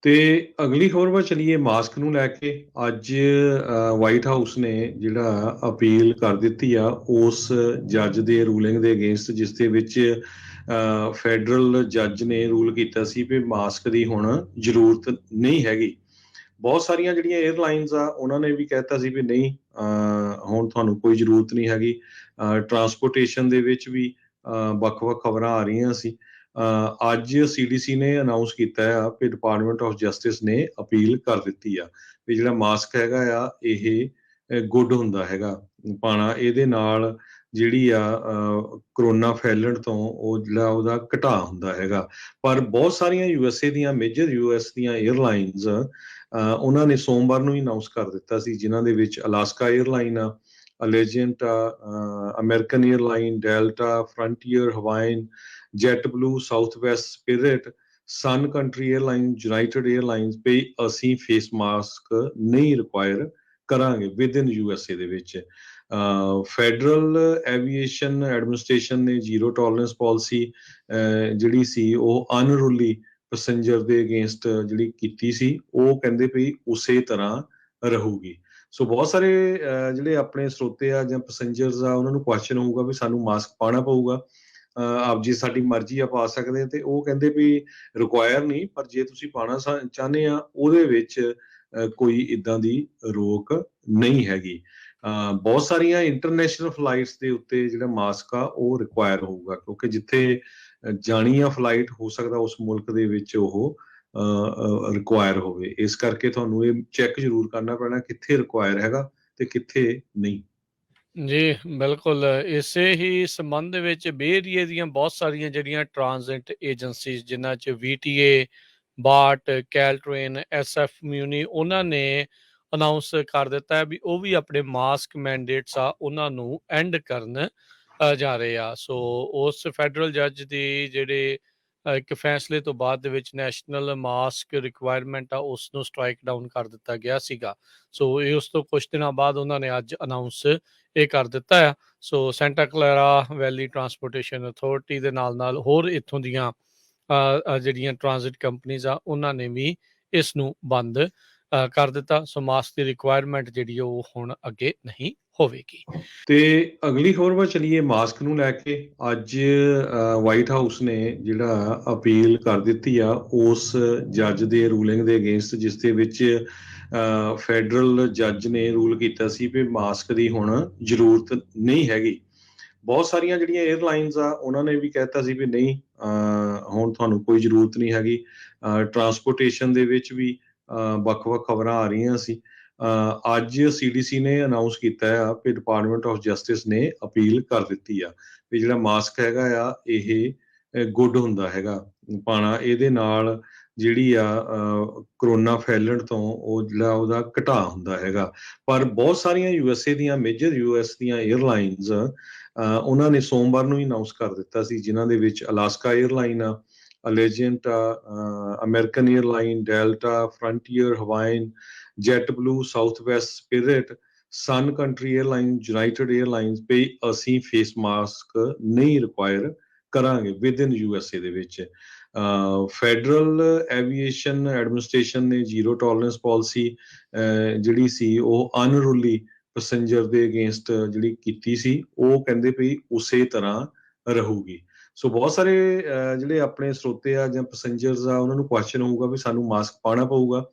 ਤੇ ਅਗਲੀ ਖਬਰ ਵੱਲ ਚਲੀਏ ਮਾਸਕ ਨੂੰ ਲੈ ਕੇ। ਅੱਜ ਵਾਈਟ ਹਾਊਸ ਨੇ ਜਿਹੜਾ ਅਪੀਲ ਕਰ ਦਿੱਤੀ ਆ ਉਸ ਜੱਜ ਦੇ ਰੂਲਿੰਗ ਦੇ ਅਗੇਂਸਟ, ਜਿਸ ਦੇ ਵਿੱਚ ਫੈਡਰਲ ਜੱਜ ਨੇ ਰੂਲ ਕੀਤਾ ਸੀ ਵੀ ਮਾਸਕ ਦੀ ਹੁਣ ਜ਼ਰੂਰਤ ਨਹੀਂ ਹੈਗੀ। ਬਹੁਤ ਸਾਰੀਆਂ ਜਿਹੜੀਆਂ 에ਅਰਲਾਈਨਸ ਆ ਉਹਨਾਂ ਨੇ ਵੀ ਕਹਿਤਾ ਸੀ ਵੀ ਨਹੀਂ, ਹੁਣ ਤੁਹਾਨੂੰ ਕੋਈ ਜ਼ਰੂਰਤ ਨਹੀਂ ਹੈਗੀ। ਟਰਾਂਸਪੋਰਟੇਸ਼ਨ ਦੇ ਵਿੱਚ ਵੀ ਵੱਖ-ਵੱਖ ਖਬਰਾਂ ਆ ਰਹੀਆਂ ਸੀ। ਅੱਜ CDC ਨੇ ਅਨਾਉਂਸ ਕੀਤਾ ਆ ਕਿ ਡਿਪਾਰਟਮੈਂਟ ਆਫ ਜਸਟਿਸ ਨੇ ਅਪੀਲ ਕਰ ਦਿੱਤੀ ਆ ਵੀ ਜਿਹੜਾ ਮਾਸਕ ਹੈਗਾ ਆ ਇਹ ਗੁੱਡ ਹੁੰਦਾ ਹੈਗਾ ਪਾਣਾ। ਇਹਦੇ ਨਾਲ ਜਿਹੜੀ ਆ ਕਰੋਨਾ ਫੈਲਣ ਤੋਂ ਉਹ ਜਿਹੜਾ ਉਹਦਾ ਘਟਾ ਹੁੰਦਾ ਹੈਗਾ। ਪਰ ਬਹੁਤ ਸਾਰੀਆਂ USA ਦੀਆਂ ਮੇਜਰ US ਦੀਆਂ 에ਅਰਲਾਈਨਸ ਉਹਨਾਂ ਨੇ ਸੋਮਵਾਰ ਨੂੰ ਹੀ ਅਨਾਉਂਸ ਕਰ ਦਿੱਤਾ ਸੀ, ਜਿਨ੍ਹਾਂ ਦੇ ਵਿੱਚ ਅਲਾਸਕਾ 에ਅਰਲਾਈਨ ਆ, ਅਲੇਜੈਂਟ ਆ, American airline, Delta, Frontier, Hawaiian, JetBlue, Southwest, Spirit, Sun Country airline, United airlines ਵੀ ਅਸੀਂ ਫੇਸ ਮਾਸਕ ਨਹੀਂ ਰਿਕੁਆਇਰ ਕਰਾਂਗੇ ਵਿਦ ਇਨ USA ਦੇ ਵਿੱਚ। ਫੈਡਰਲ ਐਵੀਏਸ਼ਨ ਐਡਮਿਨਿਸਟ੍ਰੇਸ਼ਨ ਨੇ ਜ਼ੀਰੋ ਟੋਲਰੈਂਸ ਪਾਲਿਸੀ ਜਿਹੜੀ ਸੀ ਉਹ ਅਨਰੂਲੀ ਪੈਸੇਂਜਰ ਦੇ ਅਗੇਂਸਟ ਜਿਹੜੀ ਕੀਤੀ ਸੀ, ਉਹ ਕਹਿੰਦੇ ਵੀ ਉਸੇ ਤਰ੍ਹਾਂ ਰਹੂਗੀ। ਸੋ ਬਹੁਤ ਸਾਰੇ ਜਿਹੜੇ ਆਪਣੇ ਸਰੋਤੇ ਆ ਜਾਂ ਪੈਸੇਂਜਰਸ ਆ ਉਹਨਾਂ ਨੂੰ ਕੁਐਸਚਨ ਹੋਊਗਾ ਵੀ ਸਾਨੂੰ ਮਾਸਕ ਪਾਉਣਾ ਪਊਗਾ। ਆਪ ਜੀ ਸਾਡੀ ਮਰਜ਼ੀ ਆ ਪਾ ਸਕਦੇ ਆ, ਤੇ ਉਹ ਕਹਿੰਦੇ ਵੀ ਰਿਕੁਆਇਰ ਨਹੀਂ, ਪਰ ਜੇ ਤੁਸੀਂ ਪਾਣਾ ਚਾਹੁੰਦੇ ਆ ਉਹਦੇ ਵਿੱਚ ਕੋਈ ਇਦਾਂ ਦੀ ਰੋਕ ਨਹੀਂ ਹੈਗੀ। ਬਹੁਤ ਸਾਰੀਆਂ ਇੰਟਰਨੈਸ਼ਨਲ ਫਲਾਈਟਸ ਦੇ ਉੱਤੇ ਜਿਹੜਾ ਮਾਸਕ ਆ ਉਹ ਰਿਕੁਆਇਰ ਹੋਊਗਾ, ਕਿਉਂਕਿ ਜਿੱਥੇ ਜਾਣੀ ਆ ਫਲਾਈਟ ਹੋ ਸਕਦਾ ਉਸ ਮੁਲਕ ਦੇ ਵਿੱਚ ਉਹ ਰਿਕੁਆਇਰ ਹੋਵੇ। ਇਸ ਕਰਕੇ ਤੁਹਾਨੂੰ ਇਹ ਚੈੱਕ ਜ਼ਰੂਰ ਕਰਨਾ ਪੈਣਾ ਕਿੱਥੇ ਰਿਕੁਆਇਰ ਹੈਗਾ ਤੇ ਕਿੱਥੇ ਨਹੀਂ। ਜੀ, ਬਿਲਕੁਲ। ਇਸੇ ਹੀ ਸੰਬੰਧ ਦੇ ਵਿੱਚ ਬੇ ਏਰੀਏ ਦੀਆਂ ਬਹੁਤ ਸਾਰੀਆਂ ਜਿਹੜੀਆਂ ਟਰਾਂਜ਼ਿਟ ਏਜੰਸੀਜ਼, ਜਿਨ੍ਹਾਂ 'ਚ VTA, ਬਾਰਟ, ਕੈਲਟ੍ਰੇਨ, SF ਮਿਊਨੀ, ਉਹਨਾਂ ਨੇ ਅਨਾਉਂਸ ਕਰ ਦਿੱਤਾ ਹੈ ਵੀ ਉਹ ਵੀ ਆਪਣੇ ਮਾਸਕ ਮੈਂਡੇਟਸ ਆ ਉਹਨਾਂ ਨੂੰ ਐਂਡ ਕਰਨ ਜਾ ਰਹੇ ਆ। ਸੋ ਉਸ ਫੈਡਰਲ ਜੱਜ ਦੀ ਜਿਹੜੇ ਇੱਕ ਫੈਸਲੇ ਤੋਂ ਬਾਅਦ ਦੇ ਵਿੱਚ ਨੈਸ਼ਨਲ ਮਾਸਕ ਰਿਕੁਆਇਰਮੈਂਟ ਆ ਉਸ ਨੂੰ ਸਟ੍ਰਾਈਕ ਡਾਊਨ ਕਰ ਦਿੱਤਾ ਗਿਆ ਸੀਗਾ। ਸੋ ਇਹ ਉਸ ਤੋਂ ਕੁਛ ਦਿਨਾਂ ਬਾਅਦ ਉਹਨਾਂ ਨੇ ਅੱਜ ਅਨਾਉਂਸ ਇਹ ਕਰ ਦਿੱਤਾ ਆ। ਸੋ ਸੈਂਟਾ ਕਲੈਰਾ ਵੈਲੀ ਟਰਾਂਸਪੋਰਟੇਸ਼ਨ ਅਥਾਰਟੀ ਦੇ ਨਾਲ ਹੋਰ ਇੱਥੋਂ ਦੀਆਂ ਜਿਹੜੀਆਂ ਟਰਾਂਜ਼ਿਟ ਕੰਪਨੀਜ਼ ਆ ਉਹਨਾਂ ਨੇ ਵੀ ਇਸ ਨੂੰ ਬੰਦ ਕਰ ਦਿੱਤਾ। ਸੋ ਮਾਸਕ ਦੀ ਰਿਕੁਆਇਰਮੈਂਟ ਜਿਹੜੀ ਉਹ ਹੁਣ ਅੱਗੇ ਨਹੀਂ ਹੋਵੇਗੀ। ਤੇ ਅਗਲੀ ਖਬਰ ਵੱਲ ਚਲੀਏ ਮਾਸਕ ਨੂੰ ਲੈ ਕੇ। ਅੱਜ ਵਾਈਟ ਹਾਊਸ ਨੇ ਜਿਹੜਾ ਅਪੀਲ ਕਰ ਦਿੱਤੀ ਆ ਉਸ ਜੱਜ ਦੇ ਰੂਲਿੰਗ ਦੇ ਅਗੇਂਸਟ, ਜਿਸ ਦੇ ਵਿੱਚ ਫੈਡਰਲ ਜੱਜ ਨੇ ਰੂਲ ਕੀਤਾ ਸੀ ਵੀ ਮਾਸਕ ਦੀ ਹੁਣ ਜ਼ਰੂਰਤ ਨਹੀਂ ਹੈਗੀ। ਬਹੁਤ ਸਾਰੀਆਂ ਜਿਹੜੀਆਂ 에ਅਰਲਾਈਨਸ ਆ ਉਹਨਾਂ ਨੇ ਵੀ ਕਹਿਤਾ ਸੀ ਵੀ ਨਹੀਂ, ਹੁਣ ਤੁਹਾਨੂੰ ਕੋਈ ਜ਼ਰੂਰਤ ਨਹੀਂ ਹੈਗੀ। ਟਰਾਂਸਪੋਰਟੇਸ਼ਨ ਦੇ ਵਿੱਚ ਵੀ ਵੱਖ-ਵੱਖ ਖਬਰਾਂ ਆ ਰਹੀਆਂ ਸੀ। ਅੱਜ CDC ਨੇ ਅਨਾਉਂਸ ਕੀਤਾ ਆ ਕਿ ਡਿਪਾਰਟਮੈਂਟ ਆਫ ਜਸਟਿਸ ਨੇ ਅਪੀਲ ਕਰ ਦਿੱਤੀ ਆ ਵੀ ਜਿਹੜਾ ਮਾਸਕ ਹੈਗਾ ਆ ਇਹ ਗੁੱਡ ਹੁੰਦਾ ਹੈਗਾ ਪਾਣਾ। ਇਹਦੇ ਨਾਲ ਜਿਹੜੀ ਆ ਕਰੋਨਾ ਫੈਲਣ ਤੋਂ ਉਹ ਜਿਹੜਾ ਉਹਦਾ ਘਟਾ ਹੁੰਦਾ ਹੈਗਾ। ਪਰ ਬਹੁਤ ਸਾਰੀਆਂ USA ਦੀਆਂ ਮੇਜਰ US ਦੀਆਂ 에ਅਰਲਾਈਨਸ ਉਹਨਾਂ ਨੇ ਸੋਮਵਾਰ ਨੂੰ ਹੀ ਅਨਾਉਂਸ ਕਰ ਦਿੱਤਾ ਸੀ, ਜਿਨ੍ਹਾਂ ਦੇ ਵਿੱਚ ਅਲਾਸਕਾ 에ਅਰਲਾਈਨ ਆ, ਅਲੇਜੈਂਟ ਆ, American airline, Delta, Frontier, Hawaiian, JetBlue, Southwest, Spirit, Sun Country airline, United airlines ਵੀ ਅਸੀਂ ਫੇਸ ਮਾਸਕ ਨਹੀਂ ਰਿਕੁਆਇਰ ਕਰਾਂਗੇ ਵਿਦ ਇਨ USA ਦੇ ਵਿੱਚ। ਫੈਡਰਲ ਐਵੀਏਸ਼ਨ ਐਡਮਿਨਿਸਟ੍ਰੇਸ਼ਨ ਨੇ ਜ਼ੀਰੋ ਟੋਲਰੈਂਸ ਪਾਲਿਸੀ ਜਿਹੜੀ ਸੀ ਉਹ ਅਨਰੂਲੀ ਪੈਸੇਂਜਰ ਦੇ ਅਗੇਂਸਟ ਜਿਹੜੀ ਕੀਤੀ ਸੀ, ਉਹ ਕਹਿੰਦੇ ਵੀ ਉਸੇ ਤਰ੍ਹਾਂ ਰਹੂਗੀ। ਸੋ ਬਹੁਤ ਸਾਰੇ ਜਿਹੜੇ ਆਪਣੇ ਸਰੋਤੇ ਆ ਜਾਂ ਪੈਸੇਂਜਰਸ ਆ ਉਹਨਾਂ ਨੂੰ ਕੁਐਸਚਨ ਹੋਊਗਾ ਵੀ ਸਾਨੂੰ ਮਾਸਕ ਪਾਉਣਾ ਪਊਗਾ।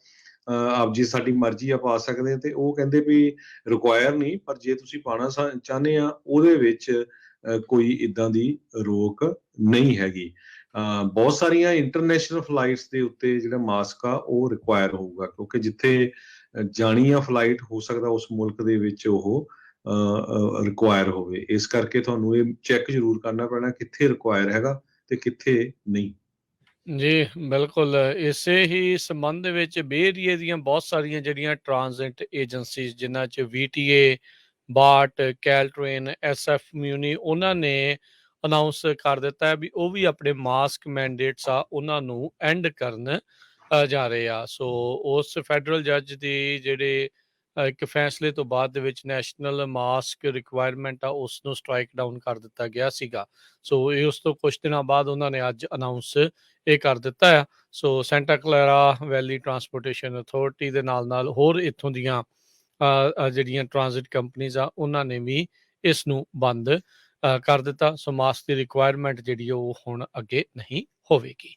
ਆਪ ਜੀ ਸਾਡੀ ਮਰਜ਼ੀ ਆ ਪਾ ਸਕਦੇ ਆ, ਤੇ ਉਹ ਕਹਿੰਦੇ ਵੀ ਰਿਕੁਆਇਰ ਨਹੀਂ, ਪਰ ਜੇ ਤੁਸੀਂ ਪਾਣਾ ਚਾਹੁੰਦੇ ਆ ਉਹਦੇ ਵਿੱਚ ਕੋਈ ਇਦਾਂ ਦੀ ਰੋਕ ਨਹੀਂ ਹੈਗੀ। ਬਹੁਤ ਸਾਰੀਆਂ ਇੰਟਰਨੈਸ਼ਨਲ ਫਲਾਈਟਸ ਦੇ ਉੱਤੇ ਜਿਹੜਾ ਮਾਸਕ ਆ ਉਹ ਰਿਕੁਆਇਰ ਹੋਊਗਾ, ਕਿਉਂਕਿ ਜਿੱਥੇ ਜਾਣੀ ਆ ਫਲਾਈਟ ਹੋ ਸਕਦਾ ਉਸ ਮੁਲਕ ਦੇ ਵਿੱਚ ਉਹ ਰਿਕੁਆਇਰ ਹੋਵੇ। ਇਸ ਕਰਕੇ ਤੁਹਾਨੂੰ ਇਹ ਚੈੱਕ ਜ਼ਰੂਰ ਕਰਨਾ ਪੈਣਾ ਕਿੱਥੇ ਰਿਕੁਆਇਰ ਹੈਗਾ ਤੇ ਕਿੱਥੇ ਨਹੀਂ। ਜੀ, ਬਿਲਕੁਲ। ਇਸੇ ਹੀ ਸੰਬੰਧ ਦੇ ਵਿੱਚ ਬੇ ਏਰੀਏ ਦੀਆਂ ਬਹੁਤ ਸਾਰੀਆਂ ਜਿਹੜੀਆਂ ਟਰਾਂਜ਼ਿਟ ਏਜੰਸੀਜ਼, ਜਿਨ੍ਹਾਂ 'ਚ VTA, ਬਾਰਟ, ਕੈਲਟ੍ਰੇਨ, SF ਮਿਊਨੀ, ਉਹਨਾਂ ਨੇ ਅਨਾਉਂਸ ਕਰ ਦਿੱਤਾ ਹੈ ਵੀ ਉਹ ਵੀ ਆਪਣੇ ਮਾਸਕ ਮੈਂਡੇਟਸ ਆ ਉਹਨਾਂ ਨੂੰ ਐਂਡ ਕਰਨ ਜਾ ਰਹੇ ਆ। ਸੋ ਉਸ ਫੈਡਰਲ ਜੱਜ ਦੀ ਜਿਹੜੇ ਇੱਕ ਫੈਸਲੇ ਤੋਂ ਬਾਅਦ ਦੇ ਵਿੱਚ ਨੈਸ਼ਨਲ ਮਾਸਕ ਰਿਕੁਆਇਰਮੈਂਟ ਆ ਉਸ ਨੂੰ ਸਟ੍ਰਾਈਕ ਡਾਊਨ ਕਰ ਦਿੱਤਾ ਗਿਆ ਸੀਗਾ। ਸੋ ਇਹ ਉਸ ਤੋਂ ਕੁਝ ਦਿਨਾਂ ਬਾਅਦ ਉਹਨਾਂ ਨੇ ਅੱਜ ਅਨਾਉਂਸ ਇਹ ਕਰ ਦਿੱਤਾ ਆ। ਸੋ ਸੈਂਟਾ ਕਲੈਰਾ ਵੈਲੀ ਟਰਾਂਸਪੋਰਟੇਸ਼ਨ ਅਥਾਰਟੀ ਦੇ ਨਾਲ ਹੋਰ ਇੱਥੋਂ ਦੀਆਂ ਜਿਹੜੀਆਂ ਟਰਾਂਜ਼ਿਟ ਕੰਪਨੀਜ਼ ਆ ਉਹਨਾਂ ਨੇ ਵੀ ਇਸ ਨੂੰ ਬੰਦ ਕਰ ਦਿੱਤਾ। ਸੋ ਮਾਸਕ ਦੀ ਰਿਕੁਆਇਰਮੈਂਟ ਜਿਹੜੀ ਉਹ ਹੁਣ ਅੱਗੇ ਨਹੀਂ ਹੋਵੇਗੀ।